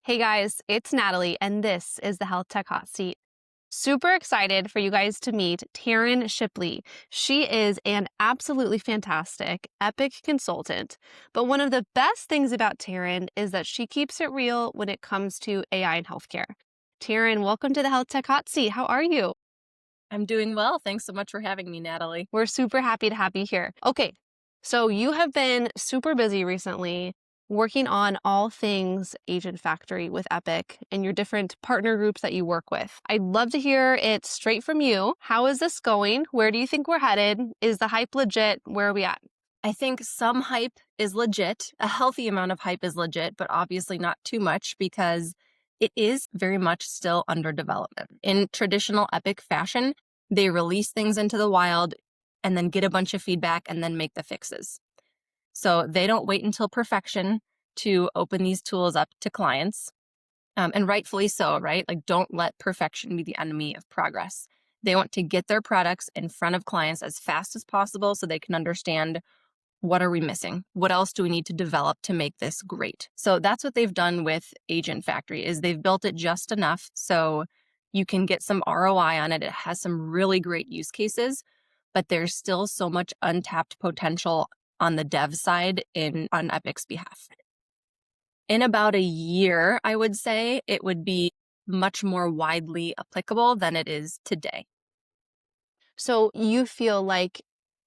Hey guys, it's Natalie, and this is the Health Tech Hot Seat. Super excited for you guys to meet Taryn Shipley. She is an absolutely fantastic Epic consultant, but one of the best things about Taryn is that she keeps it real when it comes to AI in healthcare. Taryn, welcome to the Health Tech Hot Seat. How are you? I'm doing well. Thanks so much for having me, Natalie. We're super happy to have you here. Okay, so you have been super busy recently working on all things Agent Factory with Epic and your different partner groups that you work with. I'd love to hear it straight from you. How is this going? Where do you think we're headed? Is the hype legit? Where are we at? I think some hype is legit. A healthy amount of hype is legit, but obviously not too much because it is very much still under development. In traditional Epic fashion, they release things into the wild and then get a bunch of feedback and then make the fixes. So they don't wait until perfection to open these tools up to clients. And rightfully so, right? Like, don't let perfection be the enemy of progress. They want to get their products in front of clients as fast as possible so they can understand, what are we missing? What else do we need to develop to make this great? So that's what they've done with Agent Factory, is they've built it just enough so you can get some ROI on it. It has some really great use cases, but there's still so much untapped potential on the dev side on Epic's behalf. In about a year, I would say it would be much more widely applicable than it is today. So you feel like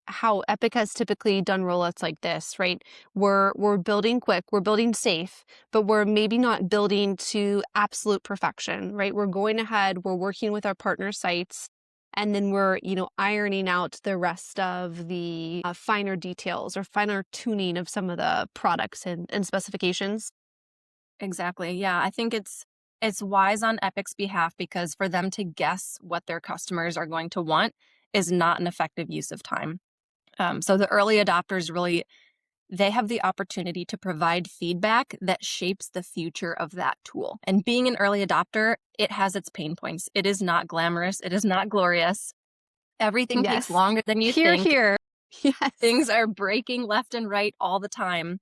how Epic has typically done rollouts like this, right? We're building quick, we're building safe, but we're maybe not building to absolute perfection, right? We're going ahead, we're working with our partner sites, and then we're, ironing out the rest of the finer details or finer tuning of some of the products and specifications. Exactly. Yeah, I think it's wise on Epic's behalf because for them to guess what their customers are going to want is not an effective use of time. So the early adopters really, they have the opportunity to provide feedback that shapes the future of that tool. And being an early adopter, it has its pain points. It is not glamorous. It is not glorious. Everything takes Yes. longer than you Here, think. here. Yes. Things are breaking left and right all the time.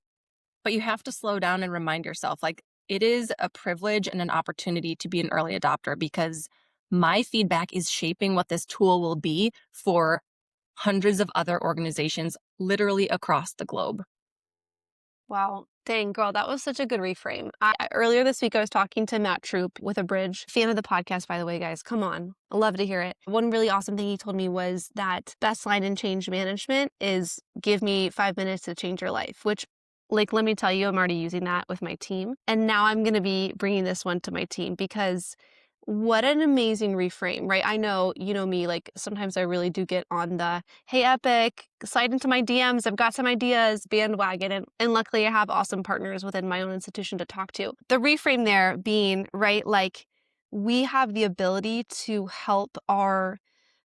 But you have to slow down and remind yourself, like, it is a privilege and an opportunity to be an early adopter because my feedback is shaping what this tool will be for hundreds of other organizations literally across the globe. Wow. Dang, girl, that was such a good reframe. Earlier this week, I was talking to Matt Troop with a bridge. Fan of the podcast, by the way, guys. Come on. I love to hear it. One really awesome thing he told me was that best line in change management is give me 5 minutes to change your life, which, like, let me tell you, I'm already using that with my team. And now I'm going to be bringing this one to my team because what an amazing reframe, right? I know, you know me, like sometimes I really do get on the, hey, Epic, slide into my DMs. I've got some ideas, bandwagon. And luckily I have awesome partners within my own institution to talk to. The reframe there being, right, like we have the ability to help our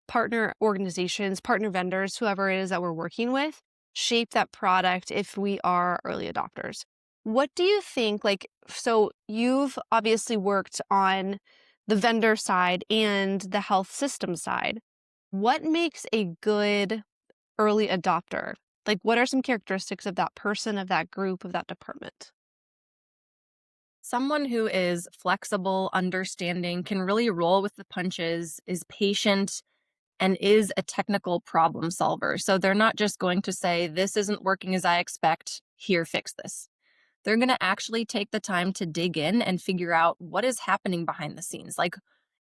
partner organizations, partner vendors, whoever it is that we're working with, shape that product if we are early adopters. What do you think, so you've obviously worked on the vendor side and the health system side. What makes a good early adopter? Like, what are some characteristics of that person, of that group, of that department? Someone who is flexible, understanding, can really roll with the punches, is patient, and is a technical problem solver. So they're not just going to say, this isn't working as I expect, here, fix this. They're going to actually take the time to dig in and figure out what is happening behind the scenes. Like,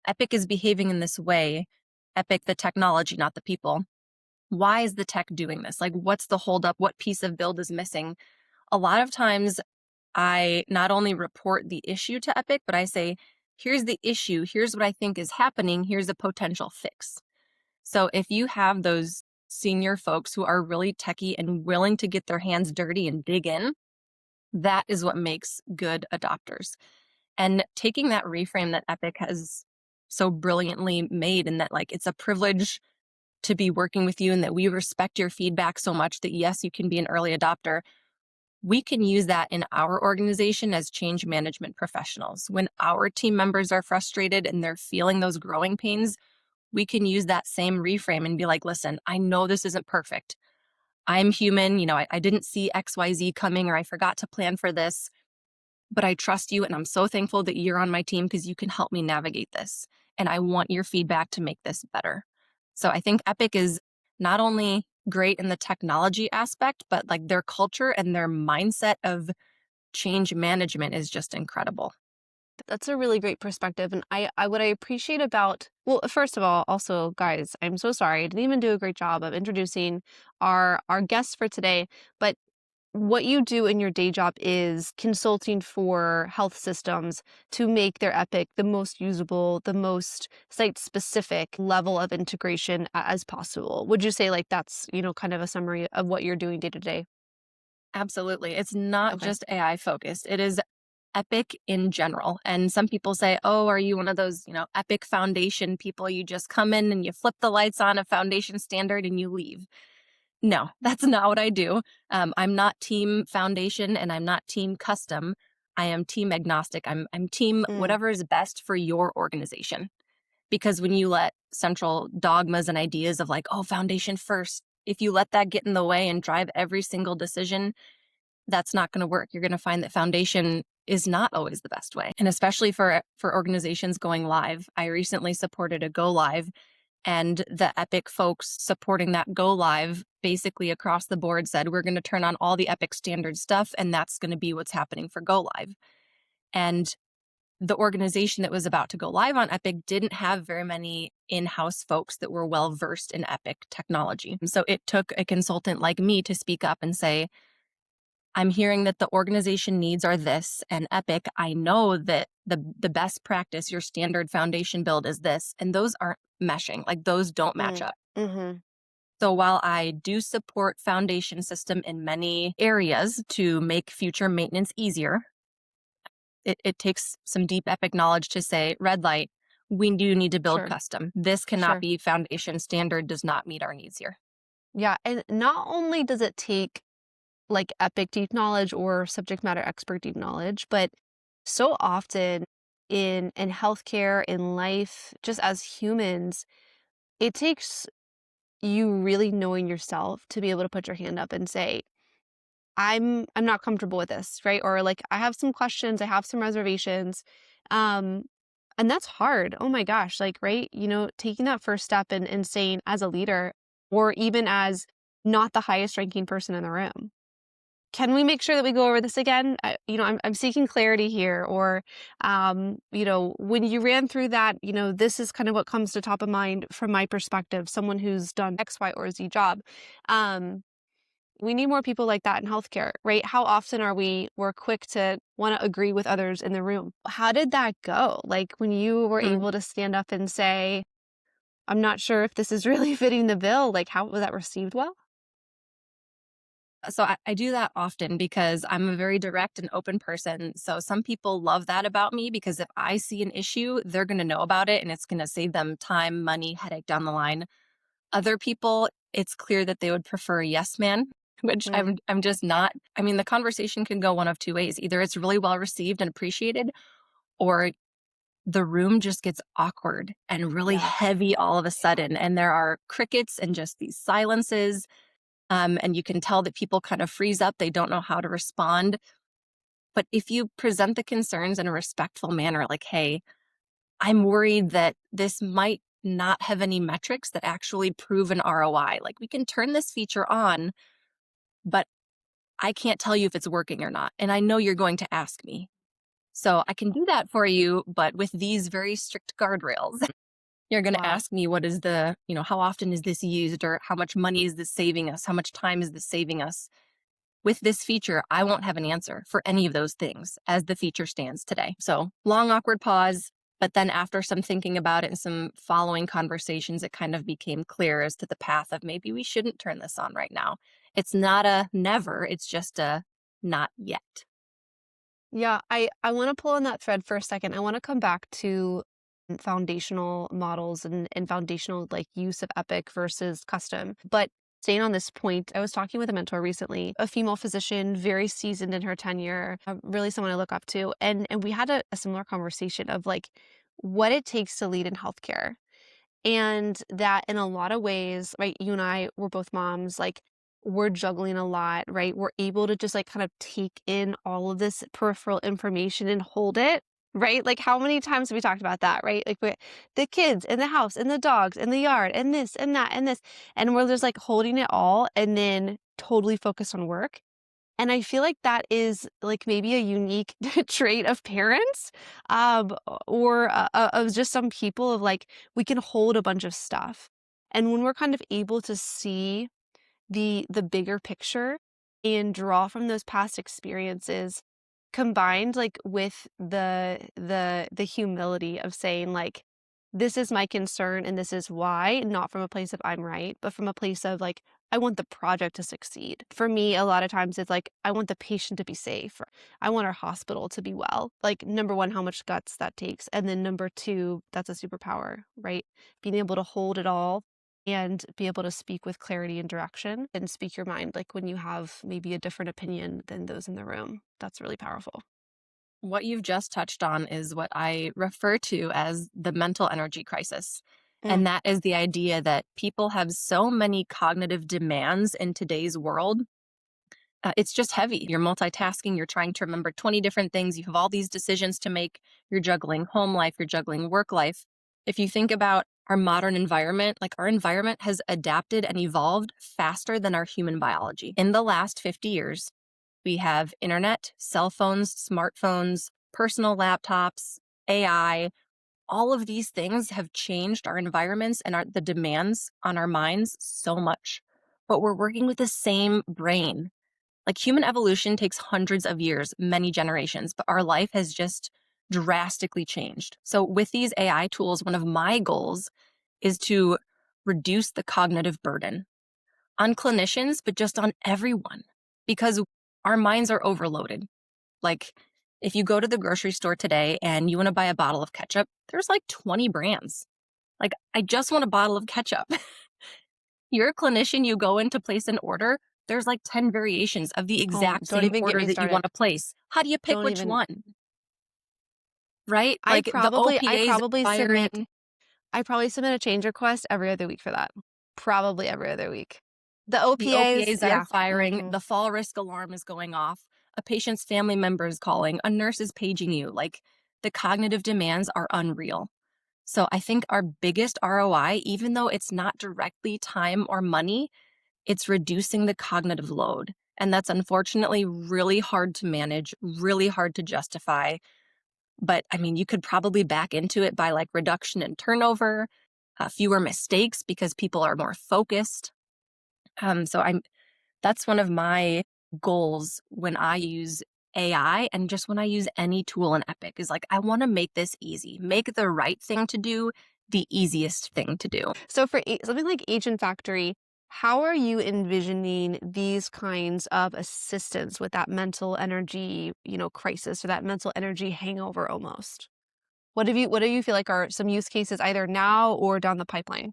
Epic is behaving in this way. Epic, the technology, not the people. Why is the tech doing this? Like, what's the holdup? What piece of build is missing? A lot of times, I not only report the issue to Epic, but I say, here's the issue. Here's what I think is happening. Here's a potential fix. So if you have those senior folks who are really techie and willing to get their hands dirty and dig in, that is what makes good adopters. And taking that reframe that Epic has so brilliantly made, and that, like, it's a privilege to be working with you and that we respect your feedback so much that, yes, you can be an early adopter. We can use that in our organization as change management professionals. When our team members are frustrated and they're feeling those growing pains, we can use that same reframe and be like, listen, I know this isn't perfect. I'm human. I didn't see XYZ coming, or I forgot to plan for this. but I trust you and I'm so thankful that you're on my team because you can help me navigate this. And I want your feedback to make this better. So I think Epic is not only great in the technology aspect, but like their culture and their mindset of change management is just incredible. That's a really great perspective. And what I appreciate about, well, first of all, also, guys, I'm so sorry. I didn't even do a great job of introducing our guests for today. But what you do in your day job is consulting for health systems to make their Epic the most usable, the most site-specific level of integration as possible. Would you say like that's, kind of a summary of what you're doing day to day? Absolutely. It's not Okay. just AI focused. It is Epic in general. And some people say, "Oh, are you one of those, Epic Foundation people? You just come in and you flip the lights on a foundation standard and you leave." No, that's not what I do. I'm not team foundation and I'm not team custom. I am team agnostic. I'm team Mm, whatever is best for your organization. Because when you let central dogmas and ideas of like, oh, foundation first, if you let that get in the way and drive every single decision, that's not going to work. You're going to find that foundation is not always the best way. And especially for organizations going live. I recently supported a go live, and the Epic folks supporting that go live basically across the board said, we're going to turn on all the Epic standard stuff, and that's going to be what's happening for go live. And the organization that was about to go live on Epic didn't have very many in-house folks that were well versed in Epic technology. So it took a consultant like me to speak up and say, I'm hearing that the organization needs are this, and Epic, I know that the best practice, your standard foundation build is this, and those aren't meshing. Like those don't match mm, up. mm-hmm. So while I do support foundation system in many areas to make future maintenance easier, it takes some deep Epic knowledge to say, red light, we do need to build Sure, custom. This cannot sure. be foundation standard, does not meet our needs here. Yeah, and not only does it take like epic deep knowledge or subject matter expert deep knowledge, but so often in healthcare, in life, just as humans, it takes you really knowing yourself to be able to put your hand up and say, I'm not comfortable with this, right? Or like I have some questions, I have some reservations. Um and that's hard. Oh my gosh, like right, taking that first step and saying as a leader or even as not the highest ranking person in the room. Can we make sure that we go over this again? I'm seeking clarity here. Or, when you ran through that, this is kind of what comes to top of mind from my perspective, someone who's done X, Y, or Z job. Um, we need more people like that in healthcare, right? How often we're quick to want to agree with others in the room? How did that go? Like when you were Hmm. able to stand up and say, I'm not sure if this is really fitting the bill, like how was that received well? So I do that often because I'm a very direct and open person. So some people love that about me because if I see an issue, they're going to know about it and it's going to save them time, money, headache down the line. Other people, it's clear that they would prefer a yes man, which Mm, I'm just not. I mean, the conversation can go one of two ways. Either it's really well received and appreciated, or the room just gets awkward and really yeah. heavy all of a sudden. And there are crickets and just these silences. And you can tell that people kind of freeze up. They don't know how to respond. But if you present the concerns in a respectful manner, like, hey, I'm worried that this might not have any metrics that actually prove an ROI. Like, we can turn this feature on, but I can't tell you if it's working or not. And I know you're going to ask me. So I can do that for you, but with these very strict guardrails. You're going to Wow. ask me what is how often is this used or how much money is this saving us? How much time is this saving us? With this feature, I won't have an answer for any of those things as the feature stands today. So, long, awkward pause. But then, after some thinking about it and some following conversations, it kind of became clear as to the path of maybe we shouldn't turn this on right now. It's not a never, it's just a not yet. Yeah, I want to pull on that thread for a second. I want to come back to foundational models and foundational like use of Epic versus custom. But staying on this point, I was talking with a mentor recently, a female physician, very seasoned in her tenure, really someone I look up to, and we had a similar conversation of like what it takes to lead in healthcare. And that in a lot of ways, right, you and I were both moms, like we're juggling a lot, right? We're able to just like kind of take in all of this peripheral information and hold it, right? Like how many times have we talked about that, right? Like the kids and the house and the dogs and the yard and this and that and this. And we're just like holding it all and then totally focused on work. And I feel like that is like maybe a unique trait of parents, or of just some people of like, we can hold a bunch of stuff. And when we're kind of able to see the bigger picture and draw from those past experiences combined like with the humility of saying like this is my concern and this is why, not from a place of I'm right, but from a place of like I want the project to succeed. For me, a lot of times it's like I want the patient to be safe, or I want our hospital to be well. Like number one, how much guts that takes, and then number two, that's a superpower, right? Being able to hold it all and be able to speak with clarity and direction and speak your mind, like when you have maybe a different opinion than those in the room. That's really powerful. What you've just touched on is what I refer to as the mental energy crisis. Mm. And that is the idea that people have so many cognitive demands in today's world. It's just heavy. You're multitasking, you're trying to remember 20 different things, you have all these decisions to make, you're juggling home life, you're juggling work life. If you think about our modern environment, like our environment has adapted and evolved faster than our human biology. In the last 50 years, we have internet, cell phones, smartphones, personal laptops, AI. All of these things have changed our environments and the demands on our minds so much. But we're working with the same brain. Like human evolution takes hundreds of years, many generations, but our life has just drastically changed. So with these AI tools, one of my goals is to reduce the cognitive burden on clinicians, but just on everyone, because our minds are overloaded. Like if you go to the grocery store today and you want to buy a bottle of ketchup, there's like 20 brands. Like I just want a bottle of ketchup. You're a clinician, you go in to place an order, there's like 10 variations of the Oh, exact don't same even get order me that you want started. to place. How do you pick Don't which even. one? Right? I Like the probably I OPA's probably submit firing, I probably submit a change request every other week for that. Probably every other week. The the OPAs, OPAs are yeah. firing, Mhm. the fall risk alarm is going off, a patient's family member is calling, a nurse is paging you. Like the cognitive demands are unreal. So I think our biggest ROI, even though it's not directly time or money, it's reducing the cognitive load. And that's unfortunately really hard to manage, really hard to justify. But I mean, you could probably back into it by like reduction in turnover, fewer mistakes because people are more focused. So that's one of my goals when I use AI and just when I use any tool in Epic is like, I want to make this easy, make the right thing to do the easiest thing to do. So for something like Agent Factory, how are you envisioning these kinds of assistance with that mental energy, crisis or that mental energy hangover almost? What do you feel like are some use cases either now or down the pipeline?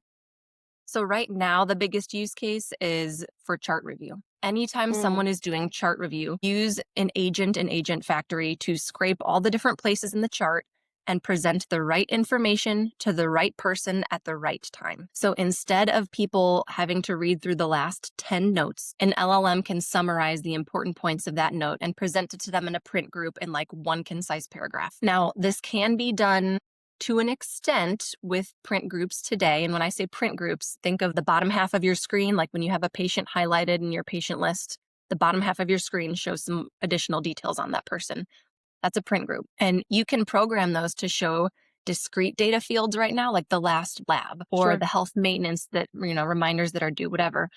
So right now, the biggest use case is for chart review. Anytime Mm. someone is doing chart review, use an agent and Agent Factory to scrape all the different places in the chart and present the right information to the right person at the right time. So instead of people having to read through the last 10 notes, an LLM can summarize the important points of that note and present it to them in a print group in like one concise paragraph. Now, this can be done to an extent with print groups today. And when I say print groups, think of the bottom half of your screen, like when you have a patient highlighted in your patient list, the bottom half of your screen shows some additional details on that person. That's a print group. And you can program those to show discrete data fields right now, like the last lab or Sure. the health maintenance that, reminders that are due, whatever.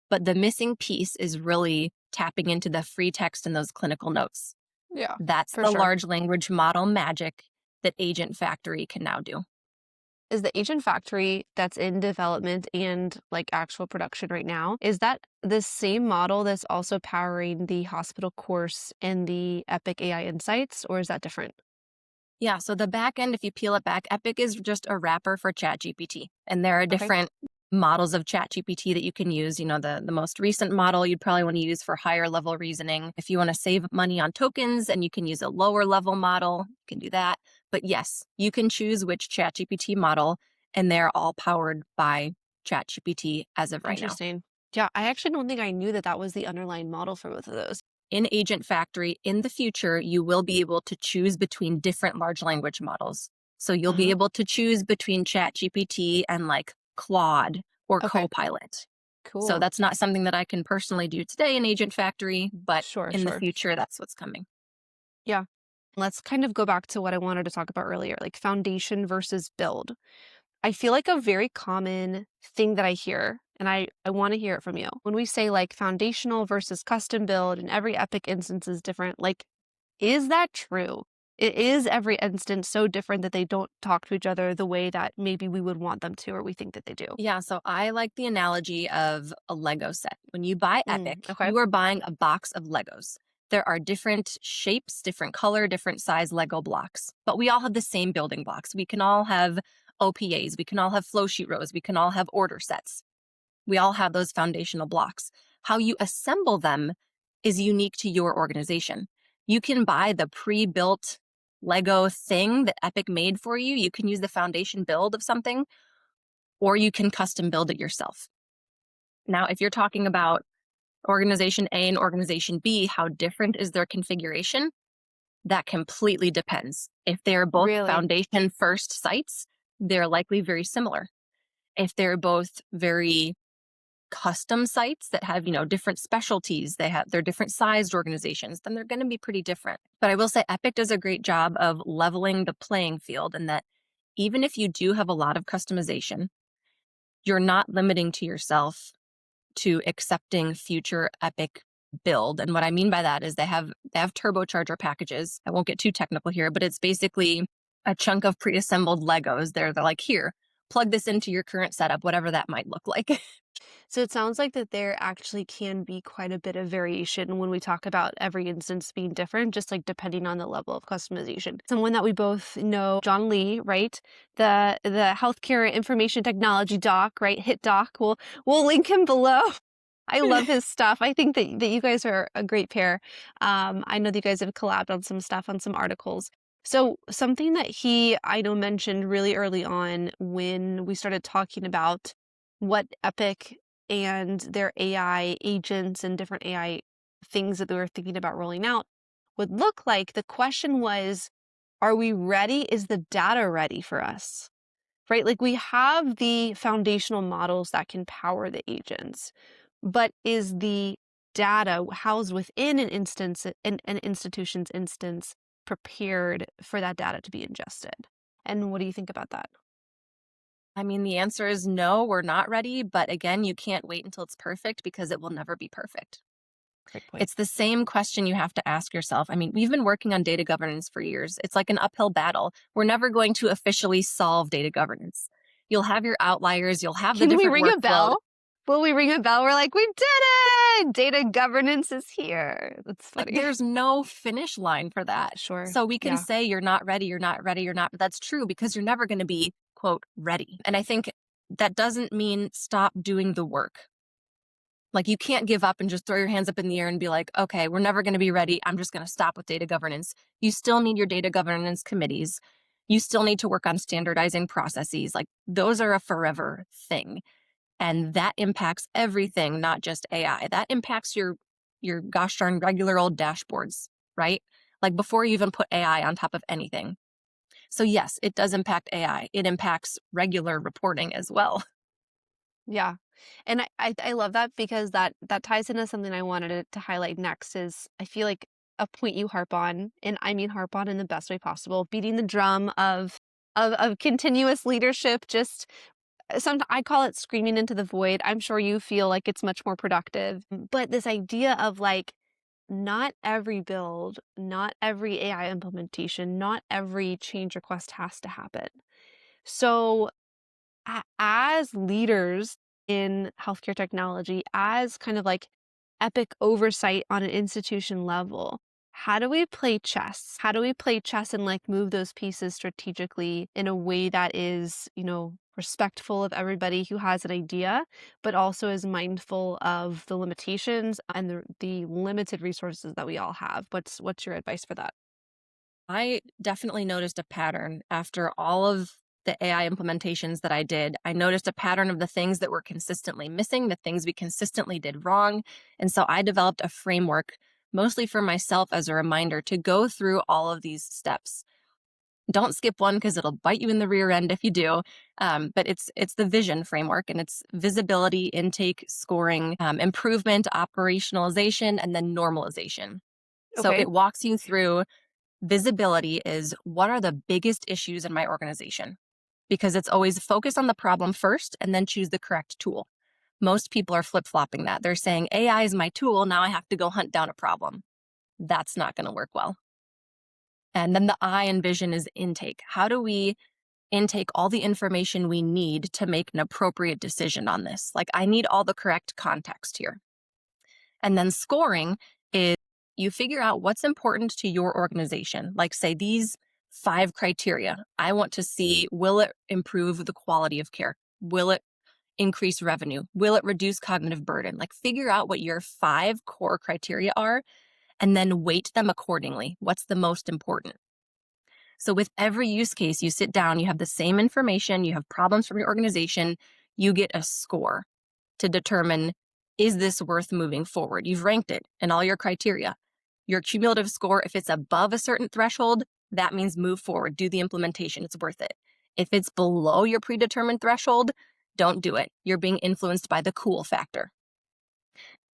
But the missing piece is really tapping into the free text in those clinical notes. Yeah, That's for the sure. large language model magic that Agent Factory can now do. Is the Agent Factory that's in development and like actual production right now, is that the same model that's also powering the hospital course and the Epic AI Insights, or is that different? Yeah, so the back end, if you peel it back, Epic is just a wrapper for ChatGPT. And there are Okay. different models of ChatGPT that you can use. The most recent model you'd probably want to use for higher level reasoning. If you want to save money on tokens and you can use a lower level model, you can do that. But yes, you can choose which ChatGPT model, and they're all powered by ChatGPT as of right now. Interesting. Yeah, I actually don't think I knew that that was the underlying model for both of those. In Agent Factory, in the future, you will be able to choose between different large language models. So you'll be Uh-huh. able to choose between ChatGPT and like Claude or Okay, Copilot. So cool. that's not something that I can personally do today in Agent Factory, but Sure, in the sure. future, that's what's coming. Yeah. Let's kind of go back to what I wanted to talk about earlier, like foundation versus build. I feel like a very common thing that I hear, and I want to hear it from you. When we say like foundational versus custom build and every Epic instance is different, like, is that true? It is every instance so different that they don't talk to each other the way that maybe we would want them to or we think that they do. Yeah, so I like the analogy of a Lego set. When you buy Epic, Okay. you are buying a box of Legos. There are different shapes, different color, different size Lego blocks, but we all have the same building blocks. We can all have OPAs, we can all have flow sheet rows, we can all have order sets. We all have those foundational blocks. How you assemble them is unique to your organization. You can buy the pre-built Lego thing that Epic made for you. You can use the foundation build of something, or you can custom build it yourself. Now, if you're talking about organization A and organization B, how different is their configuration? That completely depends. If they're both Really? foundation first sites, they're likely very similar. If they're both very custom sites that have, different specialties, they're different sized organizations, then they're going to be pretty different. But I will say Epic does a great job of leveling the playing field, and that even if you do have a lot of customization, you're not limiting to yourself to accepting future Epic build. And what I mean by that is they have turbocharger packages. I won't get too technical here, but it's basically a chunk of pre-assembled Legos. They're like, here, plug this into your current setup, whatever that might look like. So it sounds like that there actually can be quite a bit of variation when we talk about every instance being different, just like depending on the level of customization. Someone that we both know, John Lee, right? The healthcare information technology doc, right? Hit doc. We'll link him below. I love his stuff. I think that you guys are a great pair. I know that you guys have collabed on some stuff, on some articles. So something that I know mentioned really early on when we started talking about what Epic and their AI agents and different AI things that they were thinking about rolling out would look like, the question was, are we ready? Is the data ready for us? Right? Like, we have the foundational models that can power the agents, but is the data housed within an instance, an institution's instance, prepared for that data to be ingested? And what do you think about that? I mean, the answer is no, we're not ready. But again, you can't wait until it's perfect because it will never be perfect. Great point. It's the same question you have to ask yourself. I mean, we've been working on data governance for years. It's like an uphill battle. We're never going to officially solve data governance. You'll have your outliers, you'll have the Can we different ring a workflows. bell? Will we ring a bell? We're like, we did it! Data governance is here. That's Like, funny. there's no finish line for that. Sure. So we can Yeah. say you're not ready, you're not ready, you're not, but that's true because you're never going to be, quote, ready. And I think that doesn't mean stop doing the work. Like, you can't give up and just throw your hands up in the air and be like, okay, we're never going to be ready. I'm just going to stop with data governance. You still need your data governance committees. You still need to work on standardizing processes. Like, those are a forever thing. And that impacts everything, not just AI. That impacts your gosh darn regular old dashboards, right? Like, before you even put AI on top of anything. So yes, it does impact AI. It impacts regular reporting as well. Yeah. And I love that because that ties into something I wanted to highlight next is, I feel like, a point you harp on, and I mean harp on in the best way possible, beating the drum of continuous leadership, just some, I call it screaming into the void. I'm sure you feel like it's much more productive. But this idea of like, not every build, not every AI implementation, not every change request has to happen. So as leaders in healthcare technology, as kind of like epic oversight on an institution level, how do we play chess? How do we play chess and like move those pieces strategically in a way that is, respectful of everybody who has an idea, but also is mindful of the limitations and the limited resources that we all have? What's your advice for that? I definitely noticed a pattern after all of the AI implementations that I did, I noticed a pattern of the things that were consistently missing, the things we consistently did wrong. And so I developed a framework, mostly for myself as a reminder to go through all of these steps. Don't skip one because it'll bite you in the rear end if you do. But it's the vision framework, and it's visibility, intake, scoring, improvement, operationalization, and then normalization. So Okay. it walks you through. Visibility is, what are the biggest issues in my organization? Because it's always focus on the problem first and then choose the correct tool. Most people are flip-flopping that. They're saying AI is my tool, now I have to go hunt down a problem. That's not going to work well. And then the I in vision is intake. How do we intake all the information we need to make an appropriate decision on this? Like, I need all the correct context here. And then scoring is, you figure out what's important to your organization. Like, say, these 5 criteria. I want to see, will it improve the quality of care? Will it increase revenue? Will it reduce cognitive burden? Like, figure out what your 5 core criteria are and then weight them accordingly. What's the most important? So with every use case, you sit down, you have the same information, you have problems from your organization, you get a score to determine, is this worth moving forward? You've ranked it in all your criteria. Your cumulative score, if it's above a certain threshold, that means move forward, do the implementation, it's worth it. If it's below your predetermined threshold, don't do it. You're being influenced by the cool factor.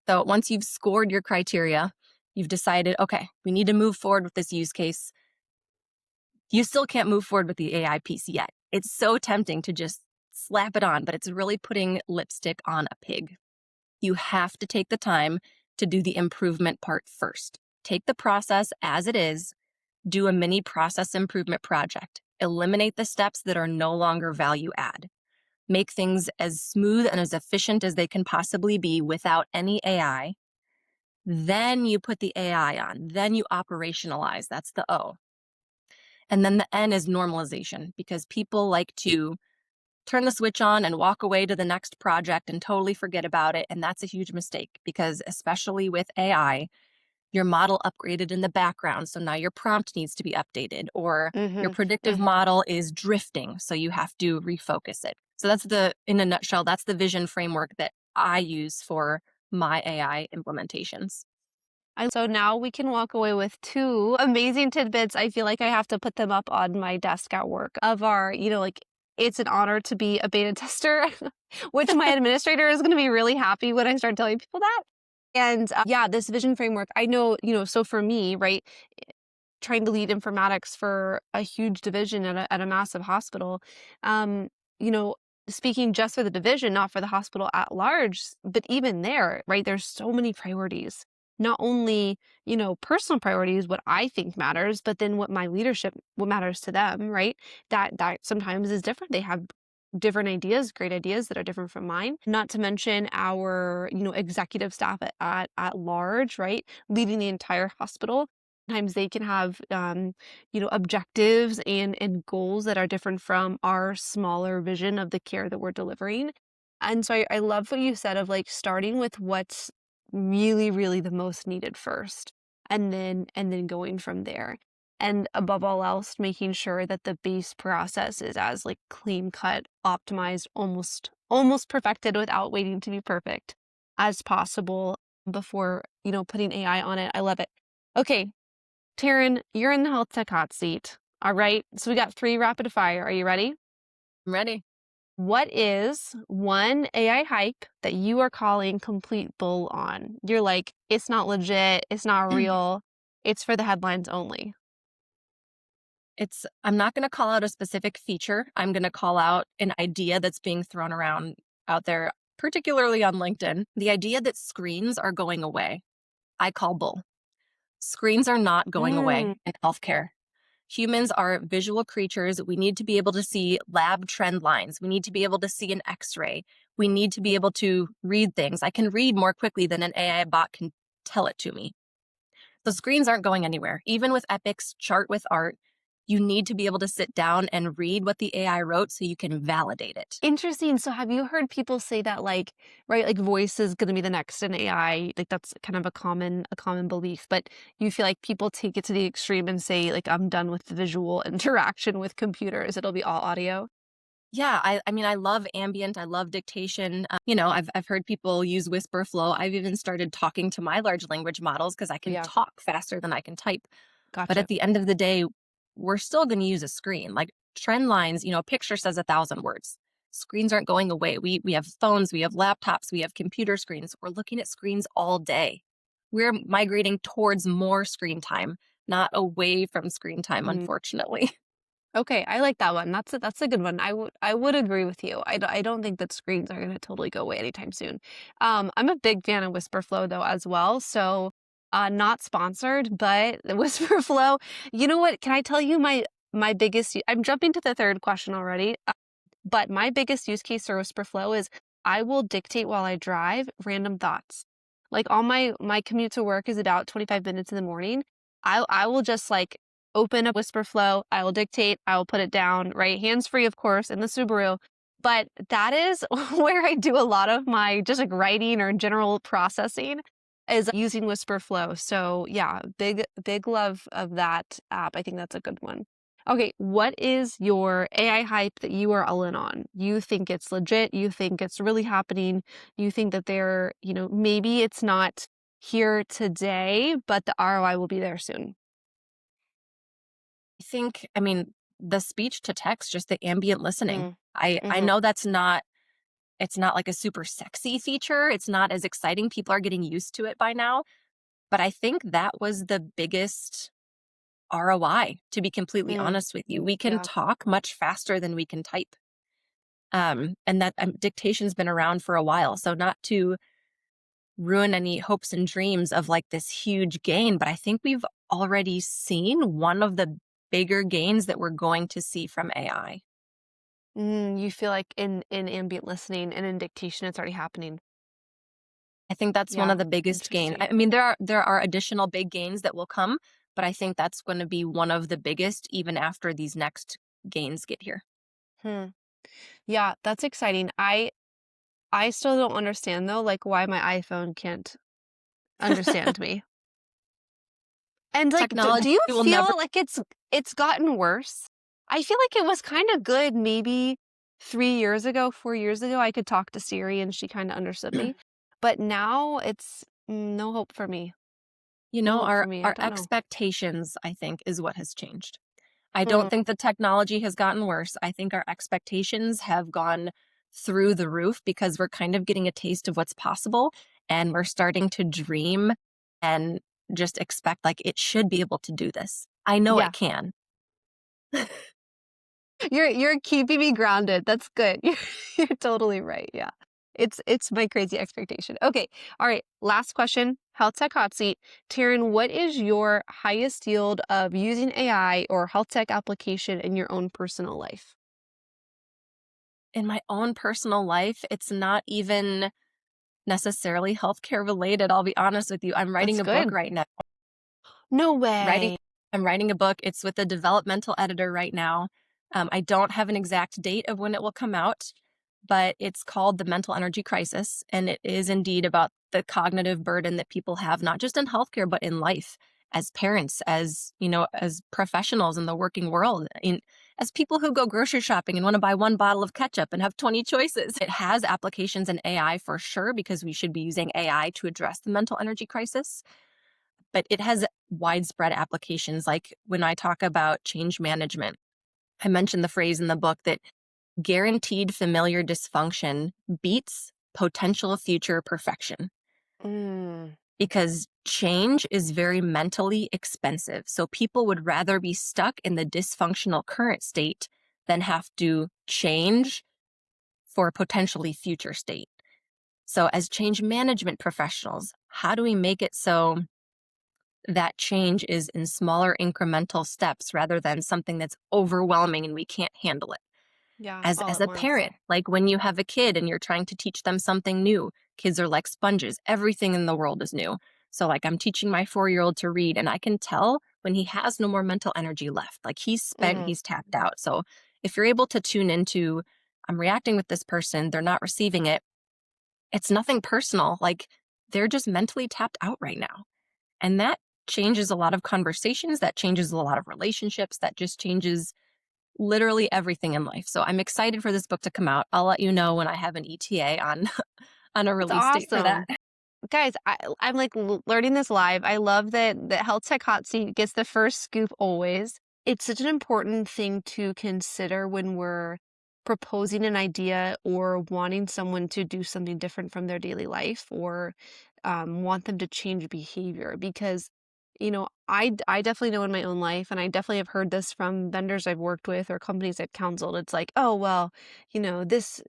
So once you've scored your criteria, you've decided, okay, we need to move forward with this use case. You still can't move forward with the AI piece yet. It's so tempting to just slap it on, but it's really putting lipstick on a pig. You have to take the time to do the improvement part first. Take the process as it is, do a mini process improvement project, eliminate the steps that are no longer value add. Make things as smooth and as efficient as they can possibly be without any AI. Then you put the AI on, then you operationalize. That's the O. And then the N is normalization, because people like to turn the switch on and walk away to the next project and totally forget about it. And that's a huge mistake, because especially with AI, your model upgraded in the background. So now your prompt needs to be updated, or your Mm-hmm. predictive Mm-hmm. model is drifting. So you have to refocus it. So that's in a nutshell, that's the vision framework that I use for my AI implementations. So now we can walk away with 2 amazing tidbits. I feel like I have to put them up on my desk at work of our, like, it's an honor to be a beta tester, which my administrator is going to be really happy when I start telling people that. And yeah, this vision framework, I know, so for me, right, trying to lead informatics for a huge division at a massive hospital, um, you know, speaking just for the division, not for the hospital at large, but even there, right, there's so many priorities. Not only, personal priorities, what I think matters, but then what my leadership, what matters to them, right? That sometimes is different. They have different ideas, great ideas that are different from mine. Not to mention our, executive staff at large, right? Leading the entire hospital. Sometimes they can have, objectives and goals that are different from our smaller vision of the care that we're delivering. And so I love what you said of like starting with what's really, really the most needed first, and then going from there. And above all else, making sure that the base process is as like clean cut, optimized, almost perfected without waiting to be perfect as possible before, putting AI on it. I love it. Okay, Taryn, you're in the health tech hot seat. All right. So we got 3 rapid fire. Are you ready? I'm ready. What is one AI hype that you are calling complete bull on? You're like, it's not legit, it's not real, it's for the headlines only. I'm not going to call out a specific feature. I'm going to call out an idea that's being thrown around out there, particularly on LinkedIn. The idea that screens are going away, I call bull. Screens are not going away Mm. in healthcare. Humans are visual creatures. We need to be able to see lab trend lines. We need to be able to see an x-ray. We need to be able to read things. I can read more quickly than an AI bot can tell it to me. The screens aren't going anywhere. Even with Epic's chart with art, you need to be able to sit down and read what the AI wrote so you can validate it. Interesting. So have you heard people say that like, right, like voice is going to be the next in AI? Like that's kind of a common belief, but you feel like people take it to the extreme and say like I'm done with the visual interaction with computers. It'll be all audio. Yeah, I mean, I love ambient, I love dictation. I've heard people use whisper flow. I've even started talking to my large language models because I can Yeah, talk faster than I can type. But gotcha. at the end of the day, we're still going to use a screen. Like trend lines, a picture says 1,000 words. Screens aren't going away. We have phones, we have laptops, we have computer screens. We're looking at screens all day. We're migrating towards more screen time, not away from screen time, Mm. unfortunately. Okay, I like that one. That's a good one. I would agree with you. I don't think that screens are gonna totally go away anytime soon. I'm a big fan of Whisperflow though as well. So, not sponsored, but the Whisperflow. You know what? Can I tell you my biggest? I'm jumping to the third question already. But my biggest use case for Whisperflow is I will dictate while I drive random thoughts. Like all my commute to work is about 25 minutes in the morning. I will just like open up Whisperflow, I will dictate, I will put it down, right? Hands free, of course, in the Subaru. But that is where I do a lot of my just like writing or general processing is using Whisperflow. So yeah, big love of that app. I think that's a good one. Okay, what is your AI hype that you are all in on? You think it's legit, you think it's really happening, you think that maybe it's not here today, but the ROI will be there soon. I mean, the speech to text, just the ambient listening. Mm. I Mhm. know it's not like a super sexy feature. It's not as exciting. People are getting used to it by now. But I think that was the biggest ROI, to be completely Mm. honest with you. We can Yeah. talk much faster than we can type. And that dictation's been around for a while. So not to ruin any hopes and dreams of like this huge gain, but I think we've already seen one of the bigger gains that we're going to see from AI. You feel like in ambient listening and in dictation, it's already happening. I think that's one Yeah. of the biggest gains. Interesting. I mean, there are additional big gains that will come, but I think that's going to be one of the biggest even after these next gains get here. Hmm. Yeah, that's exciting. I still don't understand though, like why my iPhone can't understand me. And, like, Technology do you will never. feel like it's gotten worse? I feel like it was kinda good maybe 3 years ago, 4 years ago, I could talk to Siri and she kinda understood me, but now it's no hope for me. No hope for our me, I our don't know. expectations, I think, is what has changed. I don't Mm, think the technology has gotten worse. I think our expectations have gone through the roof because we're kind of getting a taste of what's possible and we're starting to dream and just expect like it should be able to do this. I know it yeah. can. You're keeping me grounded, that's good. You're totally right, yeah. It's my crazy expectation. Okay, alright, last question, health tech hot seat. Taryn, what is your highest yield of using AI or health tech application in your own personal life? In my own personal life, it's not even necessarily healthcare related. I'll be honest with you. I'm writing That's a book good. right now. No Writing way. I'm writing a book. It's with a developmental editor right now. I don't have an exact date of when it will come out, but it's called The Mental Energy Crisis. And it is indeed about the cognitive burden that people have, not just in healthcare, but in life as parents, as professionals in the working world, as people who go grocery shopping and want to buy one bottle of ketchup and have 20 choices. It has applications in AI for sure, because we should be using AI to address the mental energy crisis, but it has widespread applications. Like when I talk about change management, I mentioned the phrase in the book that guaranteed familiar dysfunction beats potential future perfection, Mm, because change is very mentally expensive. So people would rather be stuck in the dysfunctional current state than have to change for a potentially future state. So, as change management professionals, how do we make it so that change is in smaller incremental steps rather than something that's overwhelming and we can't handle it? yeah, all As at a once. parent, like when you have a kid and you're trying to teach them something new, kids are like sponges. Everything in the world is new. So like I'm teaching my 4-year-old to read and I can tell when he has no more mental energy left. Like he's spent, Mhm. he's tapped out. So if you're able to tune into, I'm reacting with this person, they're not receiving it. It's nothing personal. Like they're just mentally tapped out right now. And that changes a lot of conversations, that changes a lot of relationships, that just changes literally everything in life. So I'm excited for this book to come out. I'll let you know when I have an ETA on on a It's release date for that. awesome. Guys, I'm like learning this live. I love that the health tech hot seat gets the first scoop always. It's such an important thing to consider when we're proposing an idea or wanting someone to do something different from their daily life or want them to change behavior because I definitely know in my own life, and I definitely have heard this from vendors I've worked with or companies I've counseled. It's like, oh, well, this,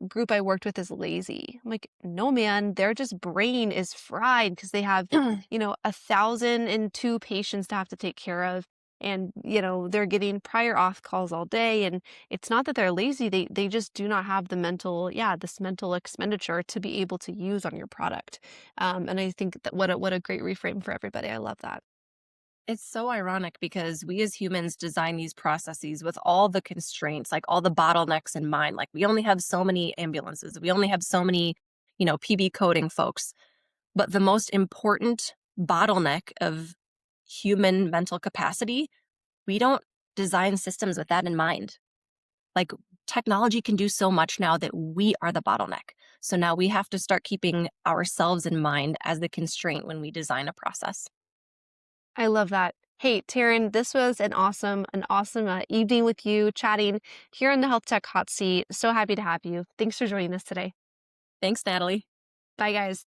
group I worked with is lazy. I'm like, no, man, their just brain is fried because they have, 1,002 patients to have to take care of. And, they're getting prior auth calls all day. And it's not that they're lazy. They just do not have this mental expenditure to be able to use on your product. And I think that what a great reframe for everybody. I love that. It's so ironic because we as humans design these processes with all the constraints, like all the bottlenecks in mind. Like we only have so many ambulances, we only have so many, PB coding folks. But the most important bottleneck of human mental capacity, we don't design systems with that in mind. Like technology can do so much now that we are the bottleneck. So now we have to start keeping ourselves in mind as the constraint when we design a process. I love that. Hey, Taryn, this was an awesome evening with you chatting here in the Health Tech Hot Seat. So happy to have you. Thanks for joining us today. Thanks, Natalie. Bye, guys.